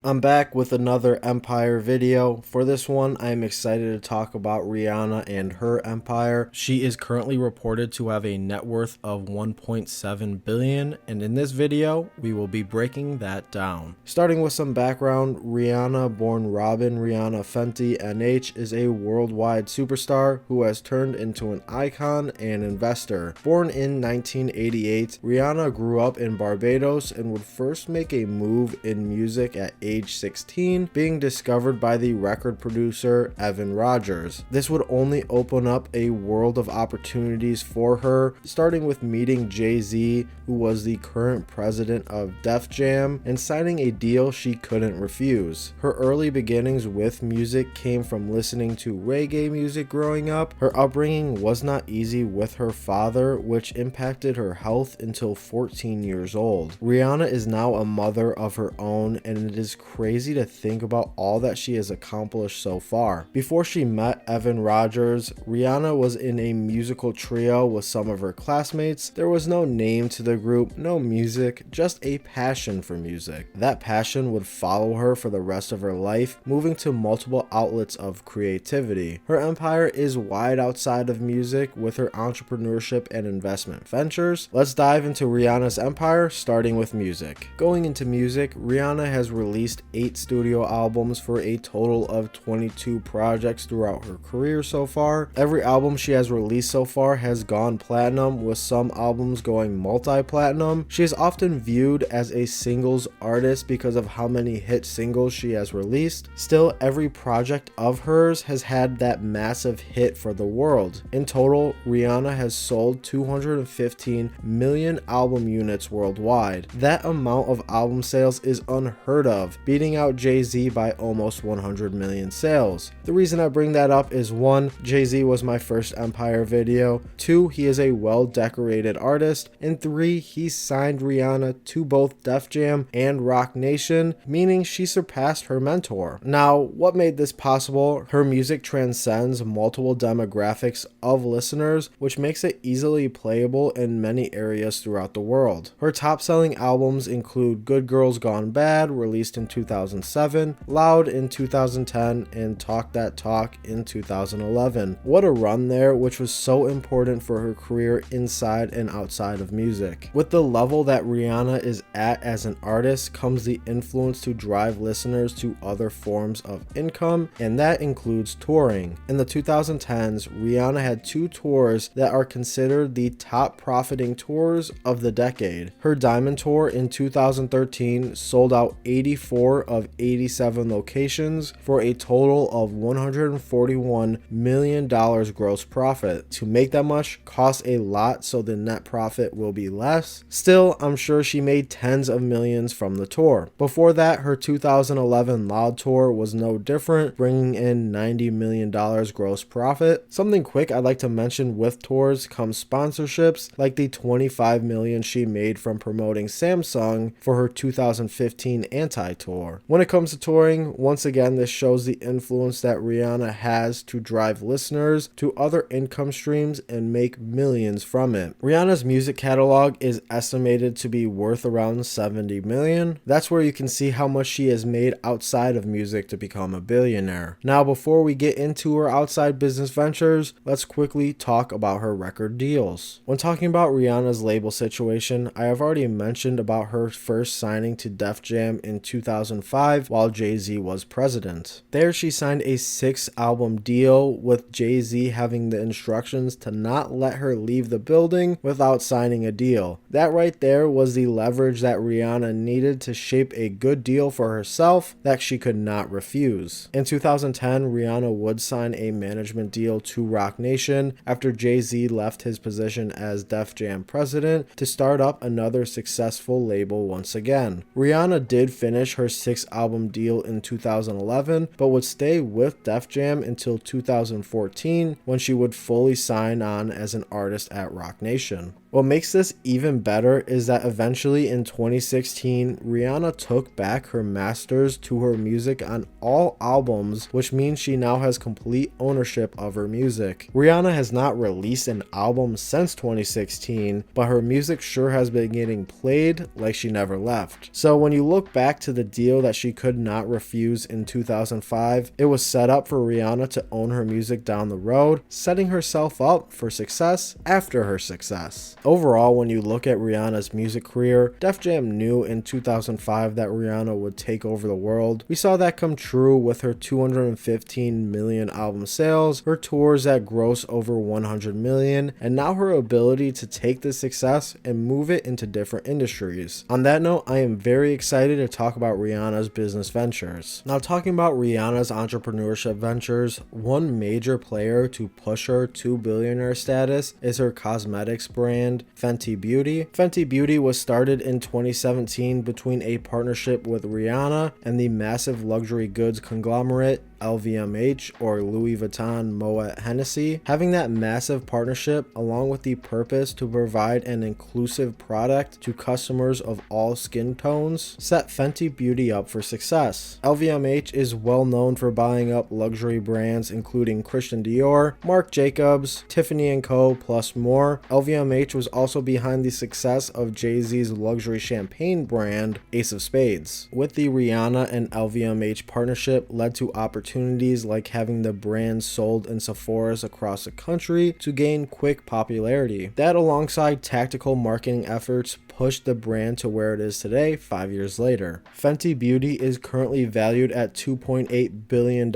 I'm back with another Empire video. For this one, I am excited to talk about Rihanna and her empire. She is currently reported to have a net worth of 1.7 billion, and in this video, we will be breaking that down. Starting with some background, Rihanna, born Robin Rihanna Fenty NH, is a worldwide superstar who has turned into an icon and investor. Born in 1988, Rihanna grew up in Barbados and would first make a move in music at age 16, being discovered by the record producer Evan Rogers. This would only open up a world of opportunities for her, starting with meeting Jay-Z, who was the current president of Def Jam, and signing a deal she couldn't refuse. Her early beginnings with music came from listening to reggae music growing up. Her upbringing was not easy with her father, which impacted her health until 14 years old. Rihanna is now a mother of her own, and it is crazy to think about all that she has accomplished so far. Before she met Evan Rogers, Rihanna was in a musical trio with some of her classmates. There was no name to the group, no music, just a passion for music. That passion would follow her for the rest of her life, moving to multiple outlets of creativity. Her empire is wide outside of music with her entrepreneurship and investment ventures. Let's dive into Rihanna's empire, starting with music. Going into music, Rihanna has released 8 studio albums for a total of 22 projects throughout her career so far. Every album she has released so far has gone platinum, with some albums going multi-platinum. She is often viewed as a singles artist because of how many hit singles she has released. Still, every project of hers has had that massive hit for the world. In total, Rihanna has sold 215 million album units worldwide. That amount of album sales is unheard of, beating out Jay-Z by almost 100 million sales. The reason I bring that up is 1, Jay-Z was my first Empire video, 2, he is a well-decorated artist, and 3, he signed Rihanna to both Def Jam and Roc Nation, meaning she surpassed her mentor. Now, what made this possible? Her music transcends multiple demographics of listeners, which makes it easily playable in many areas throughout the world. Her top-selling albums include Good Girls Gone Bad, released in 2007, Loud in 2010, and Talk That Talk in 2011. What a run there, which was so important for her career inside and outside of music. With the level that Rihanna is at as an artist comes the influence to drive listeners to other forms of income, and that includes touring. In the 2010s, Rihanna had 2 tours that are considered the top profiting tours of the decade. Her Diamond Tour in 2013 sold out 84 of 87 locations for a total of $141 million gross profit. To make that much costs a lot, so the net profit will be less. Still, I'm sure she made tens of millions from the tour. Before that, her 2011 Loud Tour was no different, bringing in $90 million gross profit. Something quick I'd like to mention with tours comes sponsorships, like the $25 million she made from promoting Samsung for her 2015 Anti-Tour. When it comes to touring, once again, this shows the influence that Rihanna has to drive listeners to other income streams and make millions from it. Rihanna's music catalog is estimated to be worth around 70 million. That's where you can see how much she has made outside of music to become a billionaire. Now, before we get into her outside business ventures, let's quickly talk about her record deals. When talking about Rihanna's label situation, I have already mentioned about her first signing to Def Jam in 2005 while Jay-Z was president. There she signed a 6-album deal, with Jay-Z having the instructions to not let her leave the building without signing a deal. That right there was the leverage that Rihanna needed to shape a good deal for herself that she could not refuse. In 2010, Rihanna would sign a management deal to Roc Nation after Jay-Z left his position as Def Jam president to start up another successful label once again. Rihanna did finish her 6-album deal in 2011, but would stay with Def Jam until 2014, when she would fully sign on as an artist at Roc Nation. What makes this even better is that eventually in 2016, Rihanna took back her masters to her music on all albums, which means she now has complete ownership of her music. Rihanna has not released an album since 2016, but her music sure has been getting played like she never left. So when you look back to the deal that she could not refuse in 2005, it was set up for Rihanna to own her music down the road, setting herself up for success after her success. Overall, when you look at Rihanna's music career, Def Jam knew in 2005 that Rihanna would take over the world. We saw that come true with her 215 million album sales, her tours that gross over 100 million, and now her ability to take this success and move it into different industries. On that note, I am very excited to talk about Rihanna's business ventures. Now, talking about Rihanna's entrepreneurship ventures, one major player to push her to billionaire status is her cosmetics brand, Fenty Beauty. Fenty Beauty was started in 2017 between a partnership with Rihanna and the massive luxury goods conglomerate LVMH, or Louis Vuitton Moet Hennessy. Having that massive partnership, along with the purpose to provide an inclusive product to customers of all skin tones, set Fenty Beauty up for success. LVMH is well known for buying up luxury brands including Christian Dior, Marc Jacobs, Tiffany & Co., plus more. LVMH was also behind the success of Jay-Z's luxury champagne brand, Ace of Spades. With the Rihanna and LVMH partnership led to opportunities like having the brand sold in Sephora's across the country to gain quick popularity. That, alongside tactical marketing efforts, pushed the brand to where it is today 5 years later. Fenty Beauty is currently valued at $2.8 billion,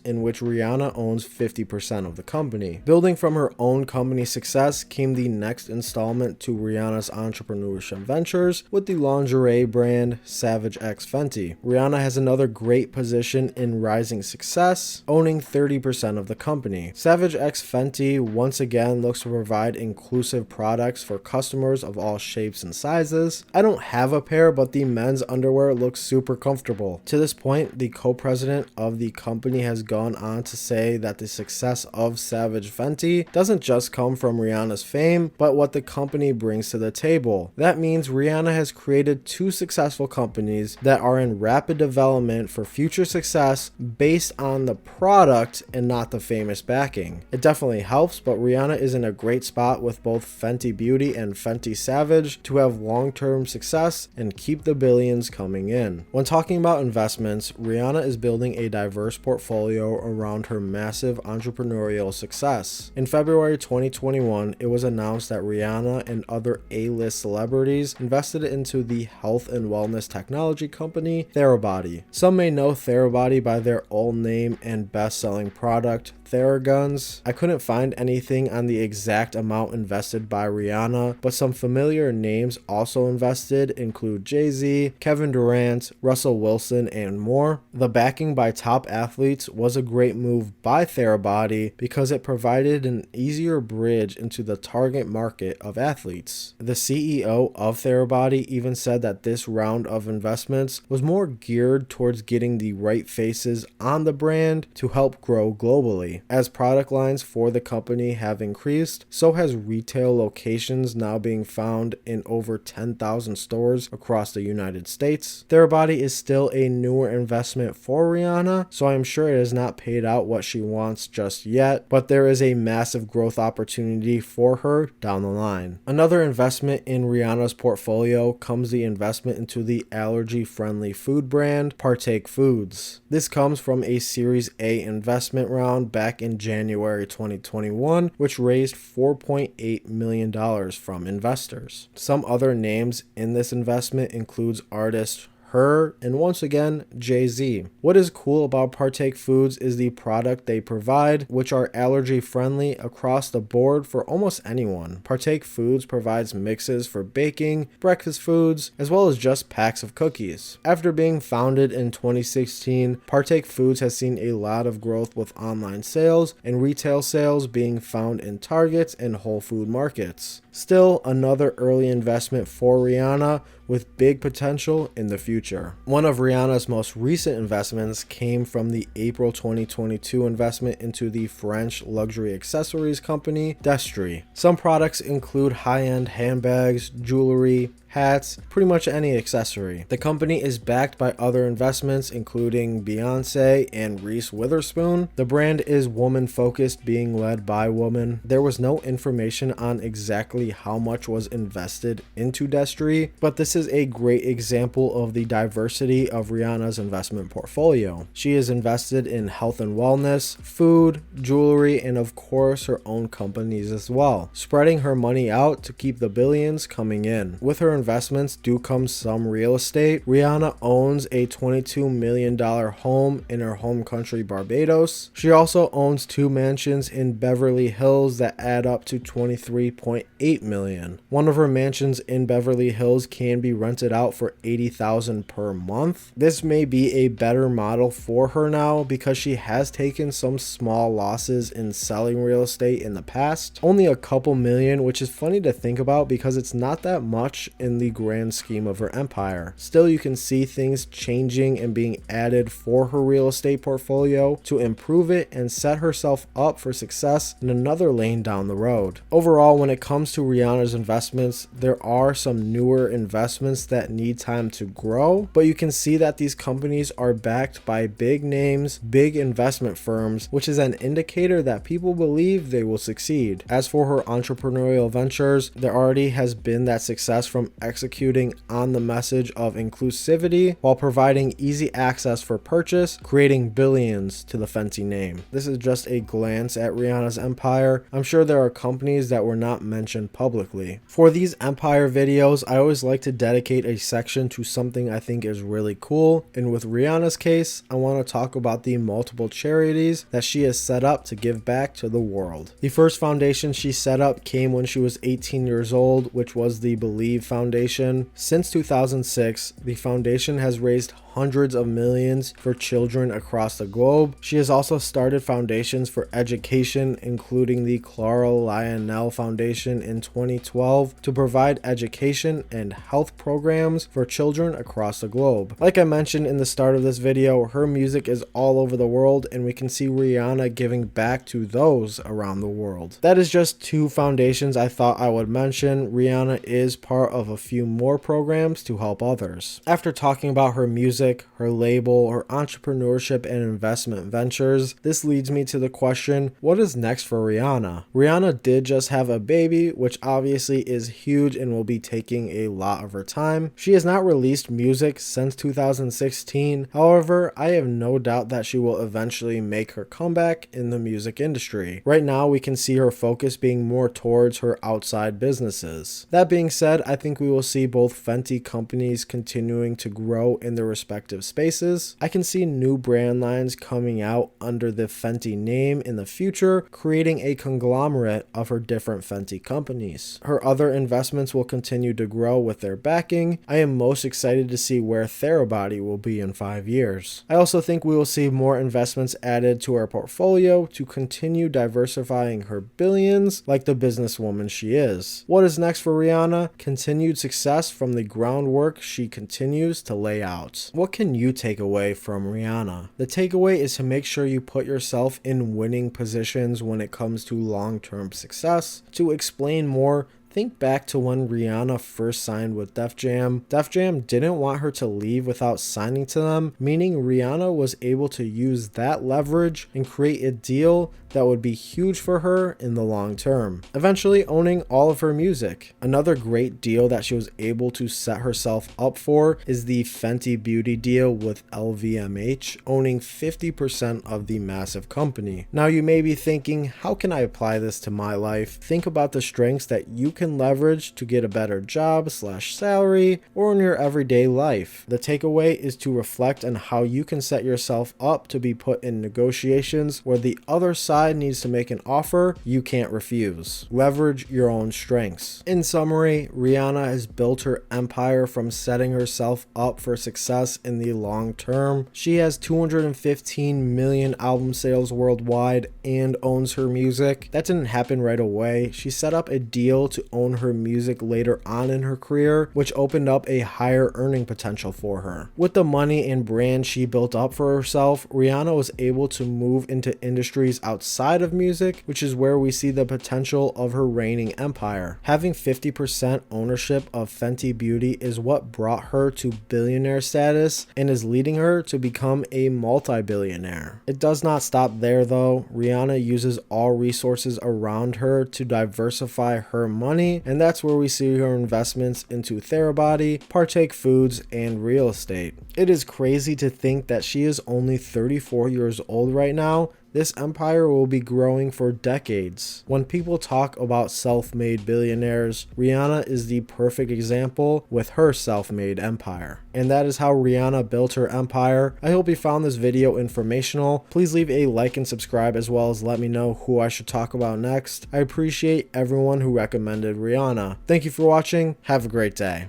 in which Rihanna owns 50% of the company. Building from her own company success came the next installment to Rihanna's entrepreneurship ventures with the lingerie brand Savage X Fenty. Rihanna has another great position in rising success, owning 30% of the company. Savage X Fenty once again looks to provide inclusive products for customers of all shapes and sizes. I don't have a pair, but the men's underwear looks super comfortable. To this point, the co-president of the company has gone on to say that the success of Savage Fenty doesn't just come from Rihanna's fame, but what the company brings to the table. That means Rihanna has created two successful companies that are in rapid development for future success based on the product and not the famous backing. It definitely helps, but Rihanna is in a great spot with both Fenty Beauty and Fenty Savage to have long-term success and keep the billions coming in. When talking about investments, Rihanna is building a diverse portfolio around her massive entrepreneurial success. In February 2021, it was announced that Rihanna and other A-list celebrities invested into the health and wellness technology company Therabody. Some may know Therabody by their old name and best-selling product, Theraguns. I couldn't find anything on the exact amount invested by Rihanna, but some familiar names also invested include Jay-Z, Kevin Durant, Russell Wilson, and more. The backing by top athletes was a great move by Therabody because it provided an easier bridge into the target market of athletes. The CEO of Therabody even said that this round of investments was more geared towards getting the right faces on the brand to help grow globally. As product lines for the company have increased, so has retail locations now being found in over 10,000 stores across the United States. Therabody is still a newer investment for Rihanna, so I'm sure it has not paid out what she wants just yet, but there is a massive growth opportunity for her down the line. Another investment in Rihanna's portfolio comes the investment into the allergy-friendly food brand Partake Foods. This comes from a Series A investment round back in January 2021, which raised $4.8 million from investors. Some other names in this investment includes artist Her, and once again, Jay-Z. What is cool about Partake Foods is the product they provide, which are allergy friendly across the board for almost anyone. Partake Foods provides mixes for baking, breakfast foods, as well as just packs of cookies. After being founded in 2016, Partake Foods has seen a lot of growth with online sales and retail sales being found in Targets and Whole Food markets. Still, another early investment for Rihanna with big potential in the future. One of Rihanna's most recent investments came from the April 2022 investment into the French luxury accessories company Destry. Some products include high-end handbags, jewelry, hats, pretty much any accessory. The company is backed by other investments including Beyonce and Reese Witherspoon. The brand is woman-focused, being led by women. There was no information on exactly how much was invested into Destry, but this is a great example of the diversity of Rihanna's investment portfolio. She is invested in health and wellness, food, jewelry, and of course her own companies as well, spreading her money out to keep the billions coming in. With her investments do come some real estate. Rihanna owns a $22 million home in her home country Barbados. She also owns 2 mansions in Beverly Hills that add up to $23.8 million. One of her mansions in Beverly Hills can be rented out for $80,000 per month. This may be a better model for her now because she has taken some small losses in selling real estate in the past. Only a couple million, which is funny to think about because it's not that much in the grand scheme of her empire. Still, you can see things changing and being added for her real estate portfolio to improve it and set herself up for success in another lane down the road. Overall, when it comes to Rihanna's investments, there are some newer investments that need time to grow, but you can see that these companies are backed by big names, big investment firms, which is an indicator that people believe they will succeed. As for her entrepreneurial ventures, there already has been that success from executing on the message of inclusivity while providing easy access for purchase, creating billions to the Fenty name. This is just a glance at Rihanna's empire. I'm sure there are companies that were not mentioned publicly. For these empire videos, I always like to dedicate a section to something I think is really cool, and with Rihanna's case, I want to talk about the multiple charities that she has set up to give back to the world. The first foundation she set up came when she was 18 years old, which was the Believe Foundation. Since 2006, the foundation has raised hundreds of millions for children across the globe. She has also started foundations for education, including the Clara Lionel Foundation in 2012 to provide education and health programs for children across the globe. Like I mentioned in the start of this video, her music is all over the world and we can see Rihanna giving back to those around the world. That is just 2 foundations I thought I would mention. Rihanna is part of a few more programs to help others. After talking about her music, her label, her entrepreneurship and investment ventures, this leads me to the question, what is next for Rihanna? Rihanna did just have a baby, which obviously is huge and will be taking a lot of her time. She has not released music since 2016. However, I have no doubt that she will eventually make her comeback in the music industry. Right now, we can see her focus being more towards her outside businesses. That being said, I think we will see both Fenty companies continuing to grow in their respective spaces. I can see new brand lines coming out under the Fenty name in the future, creating a conglomerate of her different Fenty companies. Her other investments will continue to grow with their backing. I am most excited to see where Therabody will be in 5 years. I also think we will see more investments added to her portfolio to continue diversifying her billions like the businesswoman she is. What is next for Rihanna? Continued success from the groundwork she continues to lay out. What can you take away from Rihanna? The takeaway is to make sure you put yourself in winning positions when it comes to long-term success. To explain more, think back to when Rihanna first signed with Def Jam. Def Jam didn't want her to leave without signing to them, meaning Rihanna was able to use that leverage and create a deal that would be huge for her in the long term, eventually owning all of her music. Another great deal that she was able to set herself up for is the Fenty Beauty deal with LVMH, owning 50% of the massive company. Now you may be thinking, how can I apply this to my life? Think about the strengths that you can leverage to get a better job / salary or in your everyday life. The takeaway is to reflect on how you can set yourself up to be put in negotiations where the other side needs to make an offer you can't refuse. Leverage your own strengths. In summary, Rihanna has built her empire from setting herself up for success in the long term. She has 215 million album sales worldwide and owns her music. That didn't happen right away. She set up a deal to own her music later on in her career, which opened up a higher earning potential for her. With the money and brand she built up for herself, Rihanna was able to move into industries outside of music, which is where we see the potential of her reigning empire. Having 50% ownership of Fenty Beauty is what brought her to billionaire status and is leading her to become a multi-billionaire. It does not stop there though. Rihanna uses all resources around her to diversify her money, and that's where we see her investments into Therabody, Partake Foods, and real estate. It is crazy to think that she is only 34 years old right now. This empire will be growing for decades. When people talk about self-made billionaires, Rihanna is the perfect example with her self-made empire. And that is how Rihanna built her empire. I hope you found this video informational. Please leave a like and subscribe, as well as let me know who I should talk about next. I appreciate everyone who recommended Rihanna. Thank you for watching. Have a great day.